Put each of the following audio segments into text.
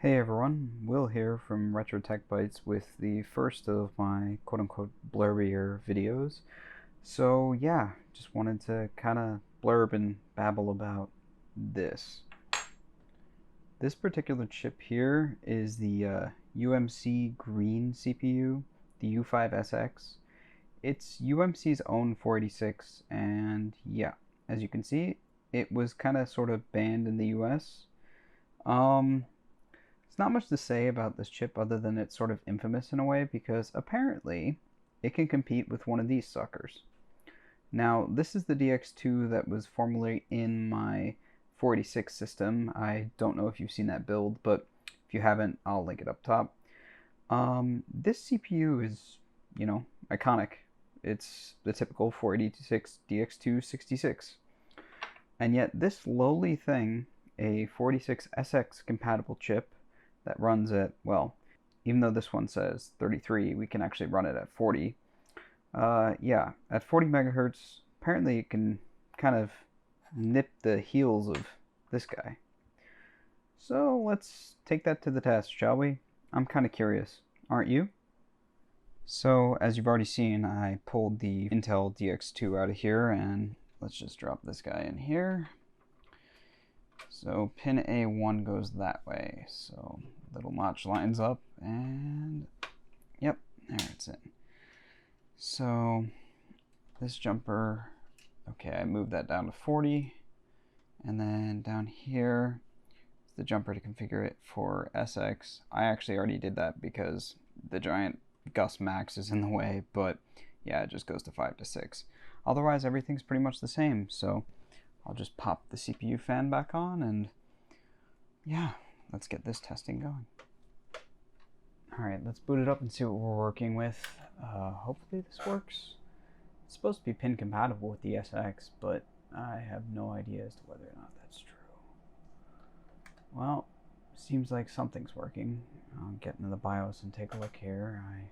Hey everyone, Will here from RetroTechBytes with the first of my quote-unquote blurbier videos. So yeah, just wanted to kind of blurb and babble about this. This particular chip here is the UMC green CPU, the U5SX. It's UMC's own 486, and yeah, as you can see, it was kind of sort of banned in the US. Um, There's not much to say about this chip other than it's sort of infamous in a way because apparently it can compete with one of these suckers. Now, this is the DX2 that was formerly in my 486 system. I don't know if you've seen that build, but if you haven't, I'll link it up top. This CPU is, iconic. It's the typical 486 DX2 66. And yet this lowly thing, a 46SX compatible chip, that runs at, well, even though this one says 33, we can actually run it at 40. Yeah, at 40 megahertz, apparently it can kind of nip the heels of this guy. So let's take that to the test, shall we? I'm kind of curious, aren't you? So as you've already seen, I pulled the Intel DX2 out of here, and let's just drop this guy in here. So pin A1 goes that way. So little notch lines up and yep, there it's in. So this jumper, okay, I moved that down to 40. And then down here is the jumper to configure it for SX. I actually already did that because the giant Gus Max is in the way, but yeah, it just goes to 5 to 6. Otherwise, everything's pretty much the same. So I'll just pop the CPU fan back on and yeah, let's get this testing going. Alright, let's boot it up and see what we're working with. Hopefully this works. It's supposed to be pin compatible with the SX, but I have no idea as to whether or not that's true. Well, seems like something's working. I'll get into the BIOS and take a look here. I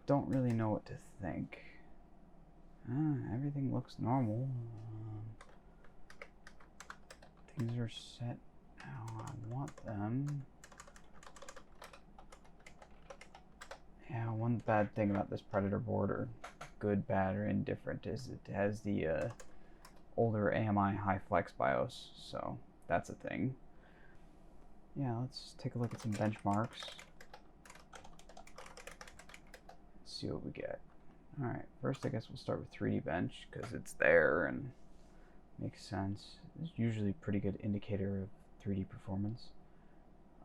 don't really know what to think. Everything looks normal. Things are set how I want them. Yeah, one bad thing about this Predator board, or good, bad, or indifferent, is it has the older AMI high flex BIOS, so that's a thing. Yeah, let's take a look at some benchmarks. Let's see what we get. Alright, first I guess we'll start with 3D Bench, because it's there and makes sense. It's usually a pretty good indicator of 3D performance.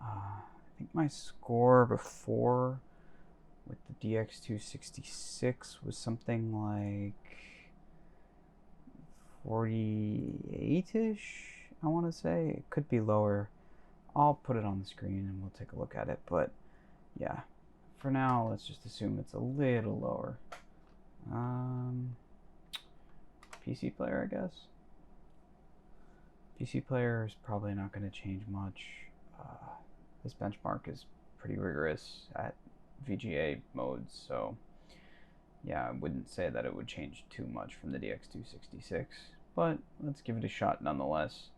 I think my score before with the DX266 was something like 48-ish, I want to say. It could be lower. I'll put it on the screen and we'll take a look at it, but yeah, for now let's just assume it's a little lower. PC player, I guess. PC player is probably not going to change much. This benchmark is pretty rigorous at VGA modes, so yeah, I wouldn't say that it would change too much from the DX266, but let's give it a shot nonetheless.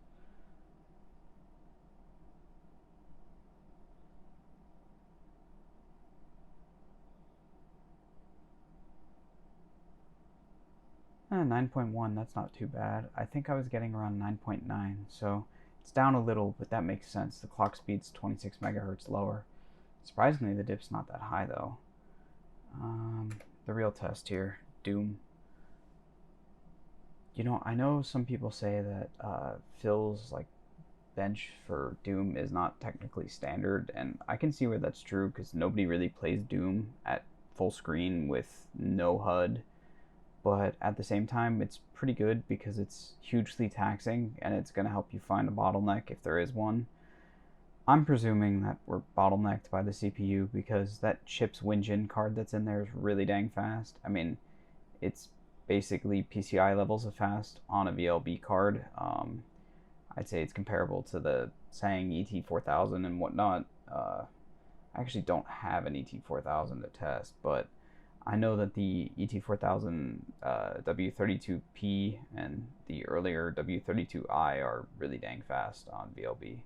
Eh, 9.1, that's not too bad. I think I was getting around 9.9, so it's down a little, but that makes sense. The clock speed's 26 megahertz lower. Surprisingly, the dip's not that high, though. The real test here, Doom. You know, I know some people say that Phil's like bench for Doom is not technically standard, and I can see where that's true because nobody really plays Doom at full screen with no HUD. But at the same time, it's pretty good because it's hugely taxing and it's going to help you find a bottleneck if there is one. I'm presuming that we're bottlenecked by the CPU because that chip's WinGen card that's in there is really dang fast. I mean, it's basically PCI levels of fast on a VLB card. I'd say it's comparable to the Sang ET4000 and whatnot. I actually don't have an ET4000 to test, but I know that the ET4000 W32P and the earlier W32i are really dang fast on VLB.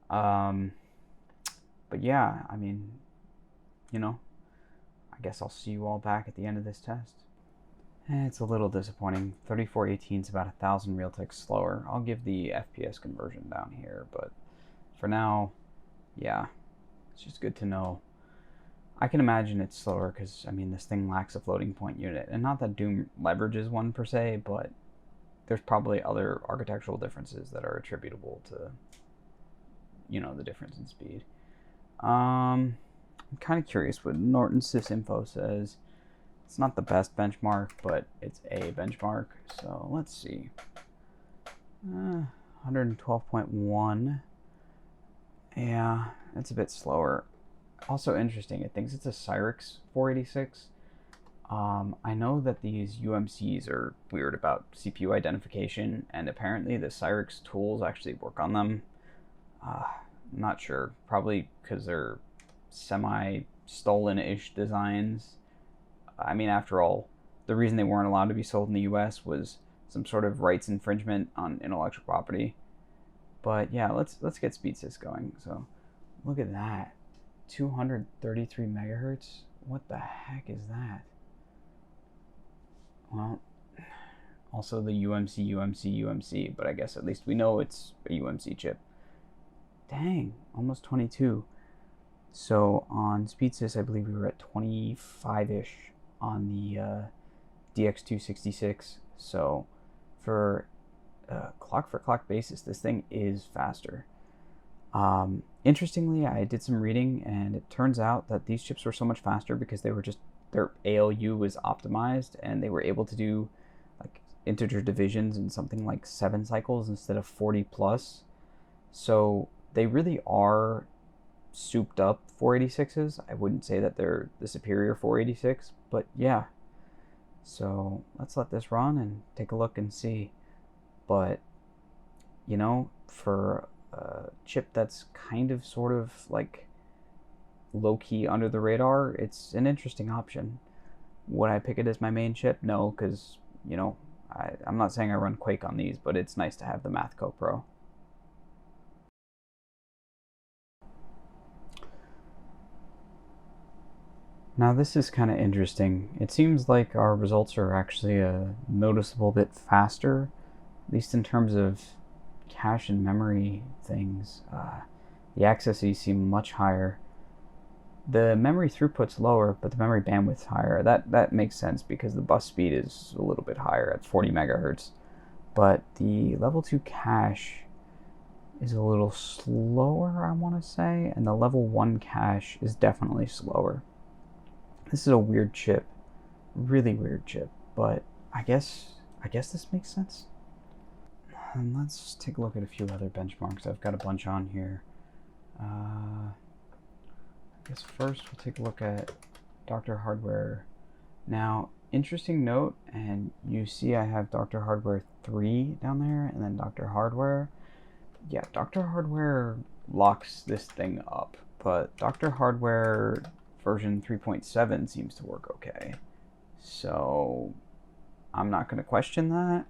Um, but yeah, I mean, you know, I guess I'll see you all back at the end of this test. It's a little disappointing. 3418 is about 1,000 real ticks slower. I'll give the FPS conversion down here, but for now, yeah, it's just good to know. I can imagine it's slower because, I mean, this thing lacks a floating point unit. And not that Doom leverages one per se, but there's probably other architectural differences that are attributable to, you know, the difference in speed. I'm kind of curious what Norton Sysinfo says. It's not the best benchmark, but it's a benchmark. So let's see. 112.1. Yeah, it's a bit slower. Also interesting, it thinks it's a Cyrix 486. I know that these UMCs are weird about CPU identification, and apparently the Cyrix tools actually work on them. Not sure, probably because they're semi-stolen-ish designs. I mean, after all, the reason they weren't allowed to be sold in the US was some sort of rights infringement on intellectual property. But yeah, let's get SpeedSys going. So look at that, 233 megahertz. What the heck is that? Well, also the UMC, but I guess at least we know it's a UMC chip. Dang, almost 22. So on SpeedSys, I believe we were at 25-ish on the DX266. So for clock basis, this thing is faster. Interestingly, I did some reading, and it turns out that these chips were so much faster because they were just, their ALU was optimized, and they were able to do like integer divisions in something like 7 cycles instead of 40 plus. So they really are souped up 486s. I wouldn't say that they're the superior 486, but yeah. So let's let this run and take a look and see. But, you know, for a chip that's kind of sort of like low-key under the radar, it's an interesting option. Would I pick it as my main chip? No, because, you know, I'm not saying I run Quake on these, but it's nice to have the Mathco Pro. Now this is kind of interesting. It seems like our results are actually a noticeable bit faster, at least in terms of cache and memory things. The accesses seem much higher. The memory throughput's lower, but the memory bandwidth's higher. That makes sense because the bus speed is a little bit higher at 40 megahertz. But the level 2 cache is a little slower, I want to say, and the level 1 cache is definitely slower. This is a weird chip, really weird chip, but I guess this makes sense. And let's take a look at a few other benchmarks. I've got a bunch on here. I guess first we'll take a look at Dr. Hardware. Now, interesting note, and you see I have Dr. Hardware 3 down there, and then Dr. Hardware. Yeah, Dr. Hardware locks this thing up, but Dr. Hardware version 3.7 seems to work okay. So I'm not going to question that.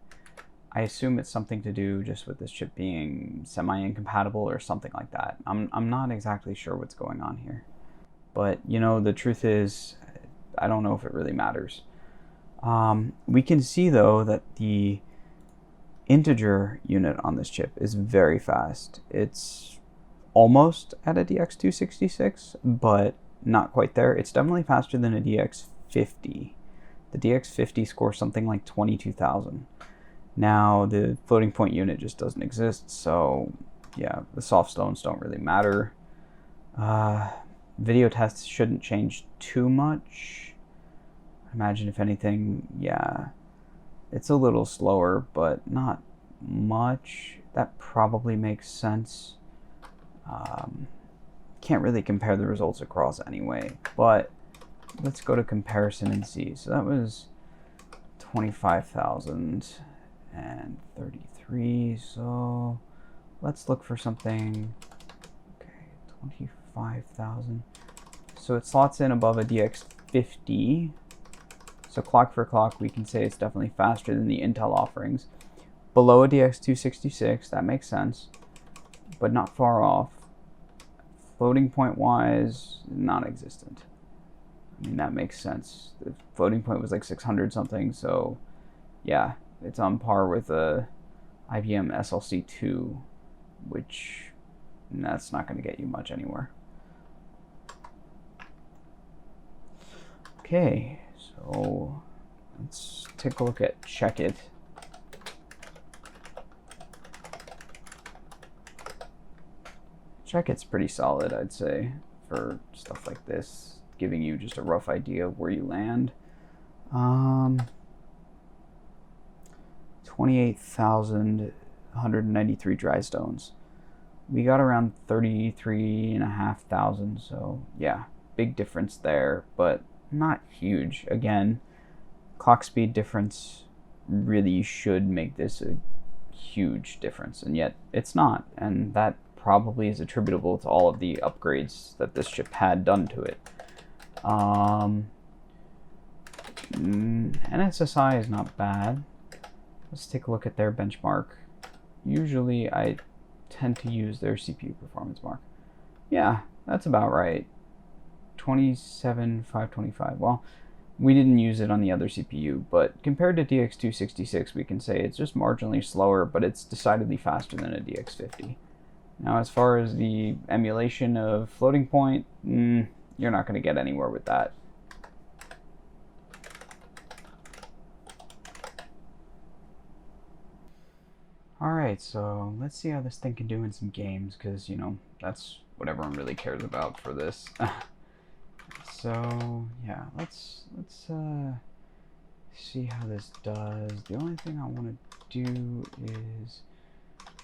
I assume it's something to do just with this chip being semi-incompatible or something like that. I'm not exactly sure what's going on here. But, you know, the truth is, I don't know if it really matters. We can see, though, that the integer unit on this chip is very fast. It's almost at a DX266, but not quite there. It's definitely faster than a DX50. The DX50 scores something like 22,000. Now, the floating point unit just doesn't exist, so yeah, the soft stones don't really matter. Video tests shouldn't change too much. Imagine if anything, yeah, it's a little slower, but not much. That probably makes sense. Can't really compare the results across anyway, but let's go to comparison and see. So that was 25,000 and 33. So let's look for something. Okay, 25,000. So it slots in above a DX50. So clock for clock, we can say it's definitely faster than the Intel offerings. Below a DX266, that makes sense, but not far off. floating point wise, non-existent. I mean, that makes sense. The floating point was like 600 something, so yeah, it's on par with a IBM SLC2, which that's not going to get you much anywhere. Okay, so let's take a look at Check It. Check It's pretty solid, I'd say, for stuff like this, giving you just a rough idea of where you land. 28,193 dry stones. We got around 33,500, so yeah, big difference there, but not huge. Again, clock speed difference really should make this a huge difference, and yet it's not, and that probably is attributable to all of the upgrades that this chip had done to it. NSSI is not bad. Let's take a look at their benchmark. Usually I tend to use their CPU performance mark. Yeah, that's about right. 27,525. Well, we didn't use it on the other CPU, but compared to DX266, we can say it's just marginally slower, but it's decidedly faster than a DX50. Now, as far as the emulation of floating point, you're not going to get anywhere with that. Alright, so let's see how this thing can do in some games, because, you know, that's what everyone really cares about for this. So, yeah, let's see how this does. The only thing I want to do is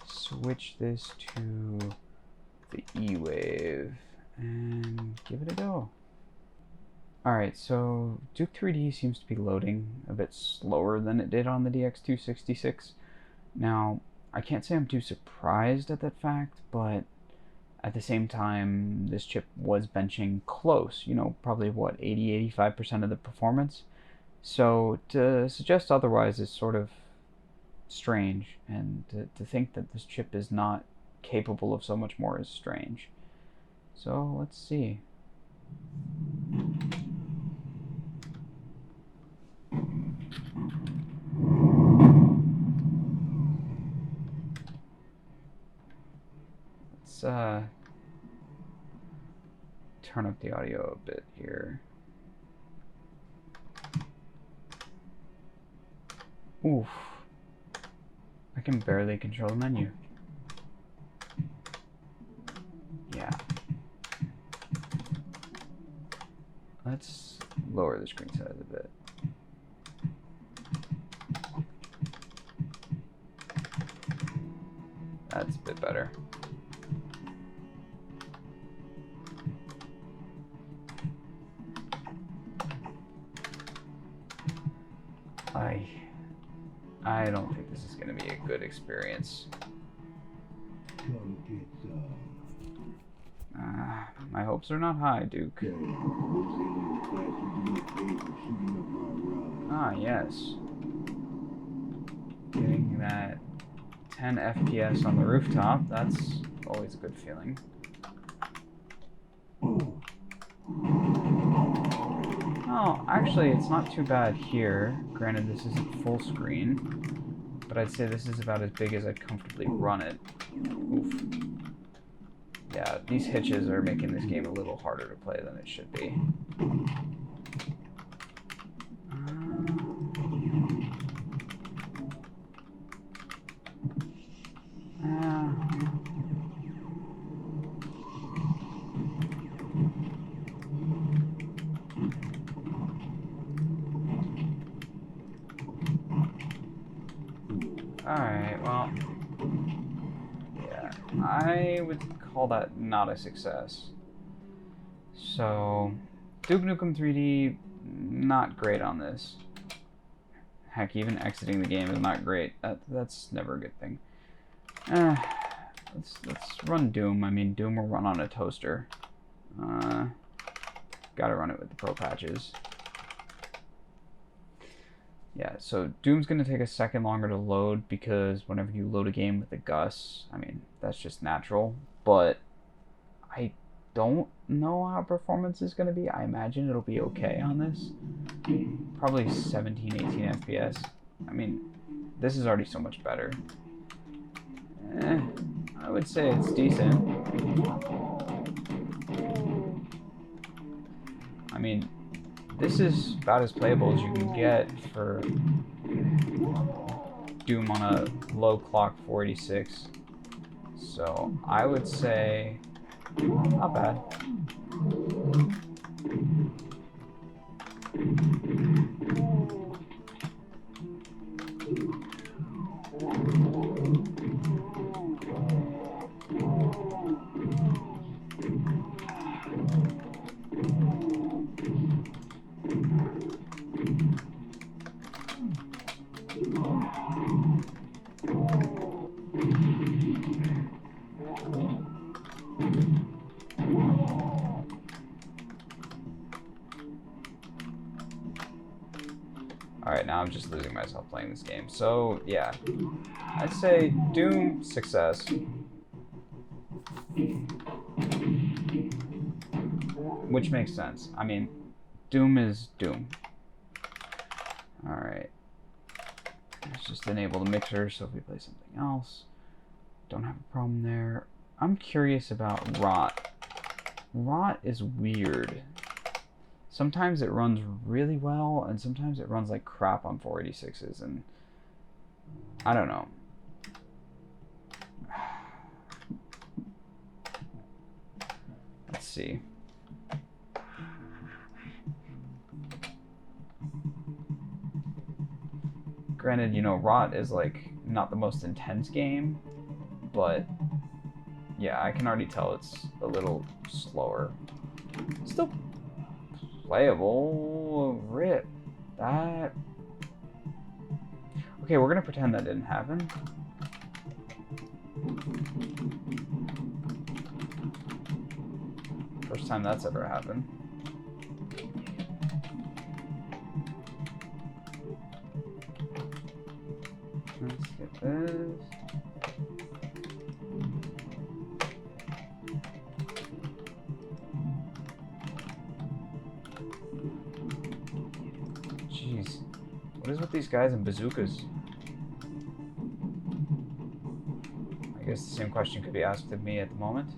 switch this to the E-Wave and give it a go. Alright, so Duke 3D seems to be loading a bit slower than it did on the DX266. Now, I can't say I'm too surprised at that fact, but at the same time, this chip was benching close, you know, probably what, 80-85% of the performance? So to suggest otherwise is sort of strange, and to think that this chip is not capable of so much more is strange. So let's see. Let's turn up the audio a bit here. Oof. I can barely control the menu. Yeah. Let's lower the screen size a bit. That's a bit better. I don't think this is going to be a good experience. My hopes are not high, Duke. Ah, yes. Getting that 10 FPS on the rooftop, that's always a good feeling. Oh, actually, it's not too bad here. Granted, this isn't full screen, but I'd say this is about as big as I'd comfortably run it. Oof. Yeah, these hitches are making this game a little harder to play than it should be. Alright, well, yeah, I would call that not a success. So, Duke Nukem 3D, not great on this. Heck, even exiting the game is not great. That's never a good thing. Let's run Doom. I mean, Doom will run on a toaster. Gotta run it with the Pro patches. Yeah, so Doom's going to take a second longer to load because whenever you load a game with the Gus, I mean, that's just natural. But I don't know how performance is going to be. I imagine it'll be okay on this. Probably 17, 18 FPS. I mean, this is already so much better. I would say it's decent. I mean, this is about as playable as you can get for Doom on a low clock 486. So I would say not bad. Alright, now I'm just losing myself playing this game. So, yeah. I'd say Doom, success. Which makes sense. I mean, Doom is Doom. Alright. Let's just enable the mixer so if we play something else. Don't have a problem there. I'm curious about Rot. Rot is weird. Sometimes it runs really well, and sometimes it runs like crap on 486s, and I don't know. Let's see. Granted, you know, Rot is like not the most intense game, but yeah, I can already tell it's a little slower. Still playable. Rip. That. Okay, we're gonna pretend that didn't happen. First time that's ever happened. Let's get this. Jeez. What is with these guys and bazookas? I guess the same question could be asked of me at the moment.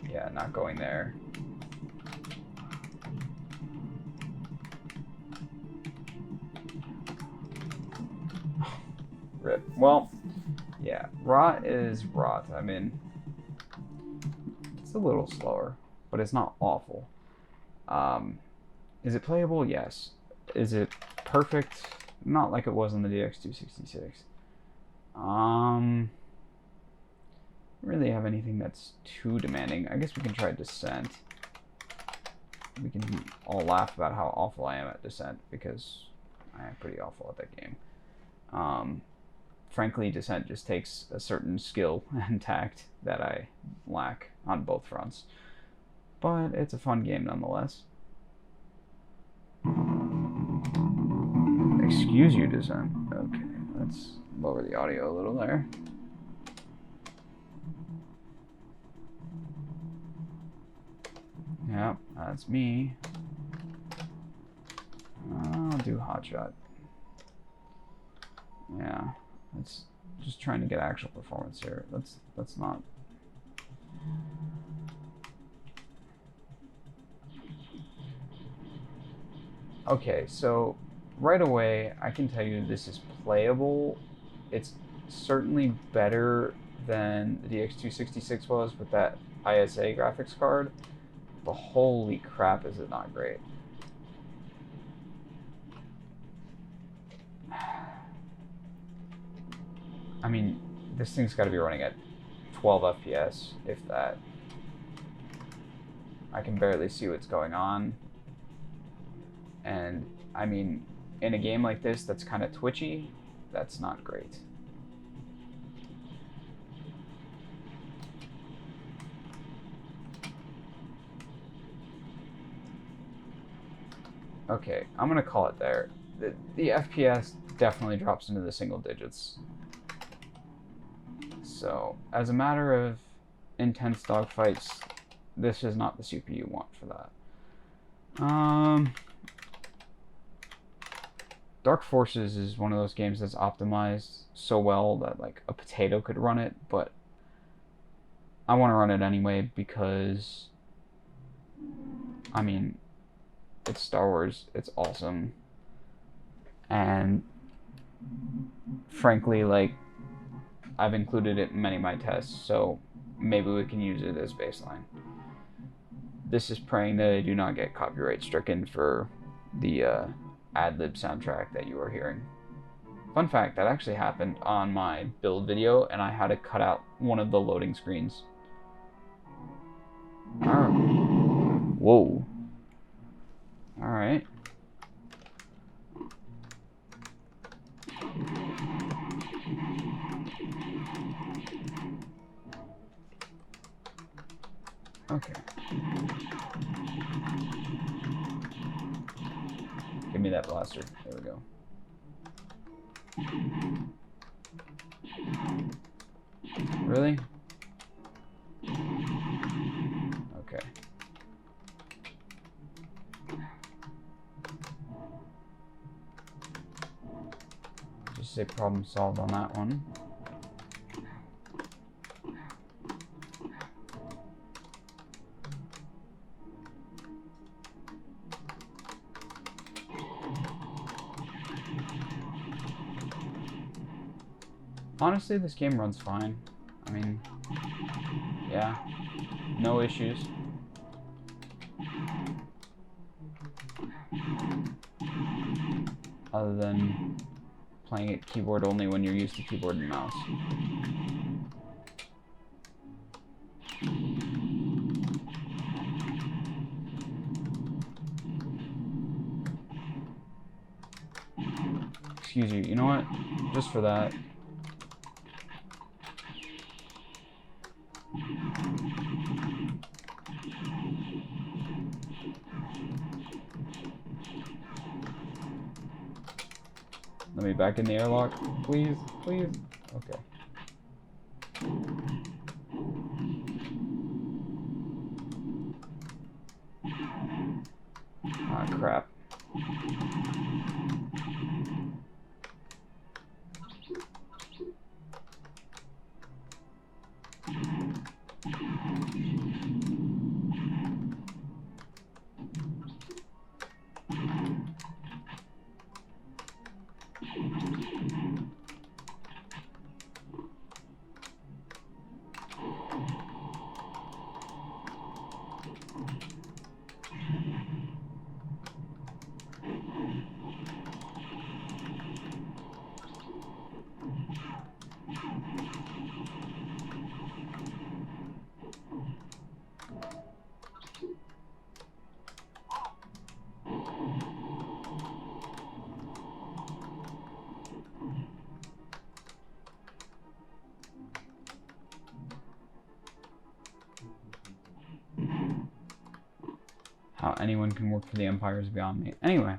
Yeah, not going there. Rip. Well, yeah, Rot is Rot. I mean, it's a little slower, but it's not awful. Is it playable? Yes. Is it perfect? Not like it was on the DX266. Really have anything that's too demanding. I guess we can try Descent. We can all laugh about how awful I am at Descent because I am pretty awful at that game. Frankly, Descent just takes a certain skill and tact that I lack on both fronts. But it's a fun game nonetheless. Excuse you, Descent. Okay, let's lower the audio a little there. Yep, that's me. I'll do Hotshot. Yeah, it's just trying to get actual performance here. Let's not. Okay, so right away I can tell you this is playable. It's certainly better than the DX266 was with that ISA graphics card. But holy crap, is it not great. I mean, this thing's got to be running at 12 FPS, if that. I can barely see what's going on. And, I mean, in a game like this that's kind of twitchy, that's not great. Okay, I'm gonna call it there. the FPS definitely drops into the single digits. So, as a matter of intense dogfights, this is not the CPU you want for that. Dark Forces is one of those games that's optimized so well that like a potato could run it, but I want to run it anyway because, I mean, it's Star Wars, it's awesome, and frankly, like, I've included it in many of my tests, so maybe we can use it as baseline. This is praying that I do not get copyright stricken for the ad-lib soundtrack that you are hearing. Fun fact, that actually happened on my build video, and I had to cut out one of the loading screens. Whoa. Alright. Okay. Give me that blaster. There we go. Really? Okay. Just say problem solved on that one. Honestly, this game runs fine. I mean, yeah, no issues. Other than playing it keyboard only when you're used to keyboard and mouse. Excuse you, you know what? Just for that. Let me back in the airlock, please, please. Okay. Ah, crap. How anyone can work for the Empire is beyond me. Anyway,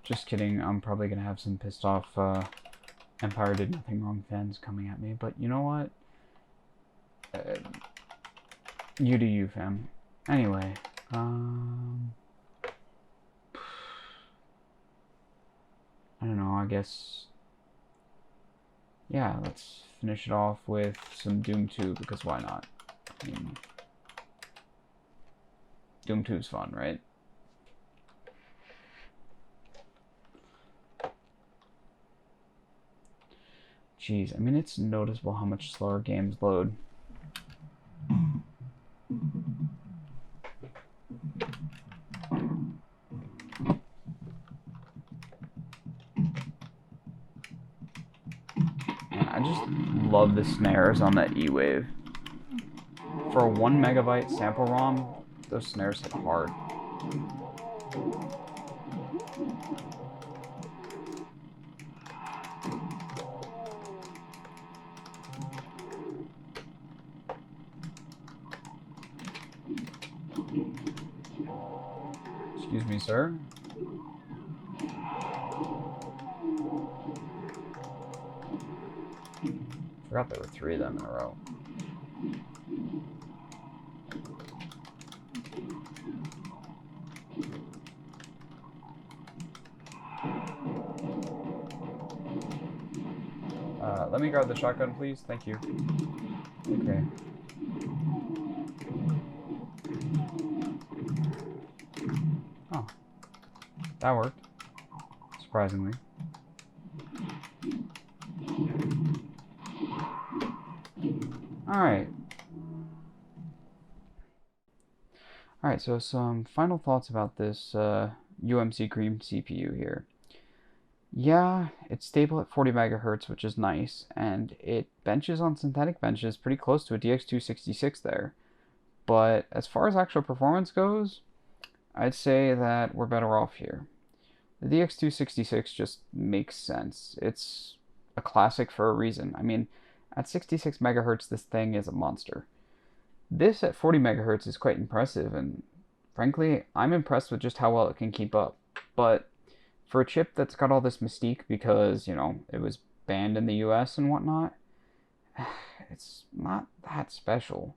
just kidding. I'm probably gonna have some pissed off Empire did nothing wrong fans coming at me, but you know what? You do you, fam. Anyway, I don't know. I guess, yeah. Let's finish it off with some Doom 2 because why not? I mean, Doom 2 is fun, right? Jeez, I mean, it's noticeable how much slower games load. Man, I just love the snares on that E-Wave. For a 1 megabyte sample ROM, those snares hit hard. Excuse me, sir. Forgot there were 3 of them in a row. Let me grab the shotgun, please. Thank you. Okay. Oh. That worked. Surprisingly. Alright. Alright, so some final thoughts about this UMC Cream CPU here. Yeah, it's stable at 40 megahertz, which is nice, and it benches on synthetic benches pretty close to a DX266 there. But as far as actual performance goes, I'd say that we're better off here. The DX266 just makes sense. It's a classic for a reason. I mean, at 66 megahertz, this thing is a monster. This at 40 megahertz is quite impressive, and frankly, I'm impressed with just how well it can keep up. But for a chip that's got all this mystique because, you know, it was banned in the US and whatnot, it's not that special.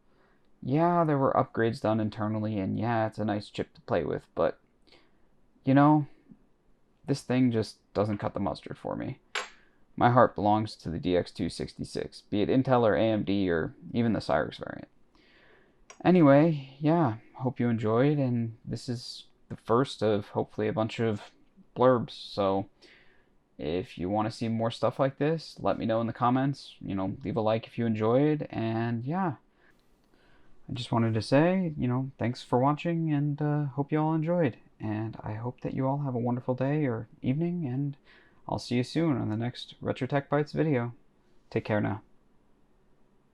Yeah, there were upgrades done internally, and yeah, it's a nice chip to play with, but, you know, this thing just doesn't cut the mustard for me. My heart belongs to the DX266, be it Intel or AMD or even the Cyrix variant. Anyway, yeah, hope you enjoyed, and this is the first of hopefully a bunch of blurbs, so if you want to see more stuff like this, let me know in the comments, you know, leave a like if you enjoyed, and yeah. I just wanted to say, you know, thanks for watching, and hope you all enjoyed, and I hope that you all have a wonderful day or evening, and I'll see you soon on the next RetroTechBytes video. Take care now.